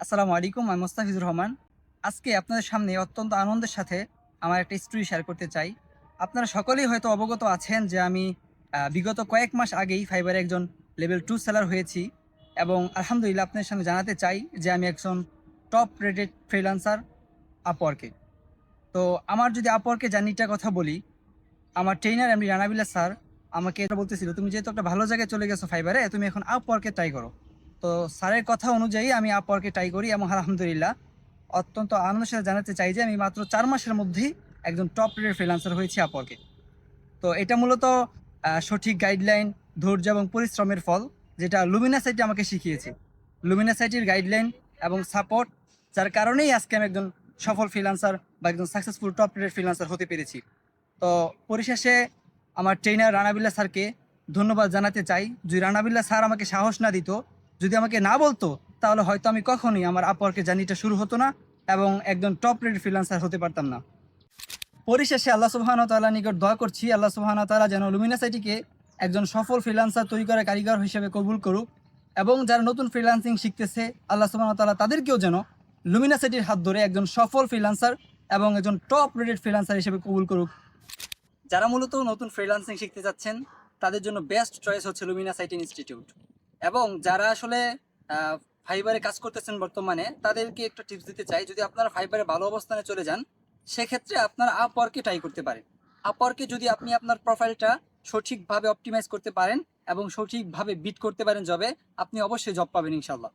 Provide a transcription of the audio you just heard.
আসসালামু আলাইকুম, আমি মোস্তাফিজুর রহমান। আজকে আপনাদের সামনে অত্যন্ত আনন্দের সাথে আমার একটা স্টোরি শেয়ার করতে চাই। আপনারা সকলেই হয়তো অবগত আছেন যে আমি বিগত কয়েক মাস আগেই ফাইবারে একজন লেভেল 2 সেলার হয়েছি এবং আলহামদুলিল্লাহ আপনাদের সামনে জানাতে চাই যে আমি একজন টপ রেটেড ফ্রিল্যান্সার আপওয়ার্কে। তো আমার যদি আপওয়ার্কে জার্নিটার কথা বলি, আমার ট্রেইনার এমডি রানাবিল্লাহ স্যার আমাকে এটা বলতেছিল, "তুমি যেহেতু একটা ভালো জায়গায় চলে গেছো ফাইবারে, তুমি এখন আপওয়ার্কে ট্রাই করো।" তো স্যারের কথা অনুযায়ী আমি আপওয়ার্কে ট্রাই করি এবং আলহামদুলিল্লাহ অত্যন্ত আনন্দের সাথে জানাতে চাই যে আমি মাত্র ৪ মাসের মধ্যেই একজন টপ রেটেড ফ্রিল্যান্সার হয়েছি আপওয়ার্কে। তো এটা মূলত সঠিক গাইডলাইন, ধৈর্য এবং পরিশ্রমের ফল, যেটা লুমিনাস আইটি আমাকে শিখিয়েছে। লুমিনাস আইটির গাইডলাইন এবং সাপোর্ট, যার কারণেই আজকে আমি একজন সফল ফ্রিল্যান্সার বা একজন সাকসেসফুল টপ রেটেড ফ্রিল্যান্সার হতে পেরেছি। তো পরিশেষে আমার ট্রেইনার রানাবিল্লাহ স্যারকে ধন্যবাদ জানাতে চাই। যদি রানাবিল্লাহ স্যার আমাকে সাহস না দিত, যদি আমাকে না বলতো, তাহলে হয়তো আমি কখনোই আমার আপওয়ার্কের জার্নিটা শুরু হতো না এবং একজন টপ রেটেড ফ্রিল্যান্সার হতে পারতাম না। পরিশেষে আল্লাহ সুবহানাহু ওয়া তাআলার নিকট দোয়া করছি, আল্লাহ সুবহানাহু ওয়া তাআলা যেন লুমিনাস আইটিকে একজন সফল ফ্রিল্যান্সার তৈরি করার কারিগর হিসেবে কবুল করুক এবং যারা নতুন ফ্রিল্যান্সিং শিখতেছে, আল্লাহ সুবহানাহু ওয়া তাআলা তাদেরকেও যেন লুমিনাস আইটির হাত ধরে একজন সফল ফ্রিল্যান্সার এবং একজন টপ রেটেড ফ্রিল্যান্সার হিসেবে কবুল করুক। যারা মূলত নতুন ফ্রিল্যান্সিং শিখতে যাচ্ছেন, তাদের জন্য বেস্ট চয়েস হচ্ছে লুমিনাস আইটি ইনস্টিটিউট। এবং যারা আসলে ফাইবারে কাজ করতেছেন বর্তমানে, তাদেরকে একটা টিপস দিতে চাই, যদি আপনারা ফাইবারে ভালো অবস্থানে চলে যান, সেক্ষেত্রে আপনারা আপওয়ার্কে ট্রাই করতে পারেন। আপওয়ার্কে যদি আপনি আপনার প্রোফাইলটা সঠিকভাবে অপটিমাইজ করতে পারেন এবং সঠিকভাবে বিট করতে পারেন জবে, আপনি অবশ্যই জব পাবেন ইনশাল্লাহ।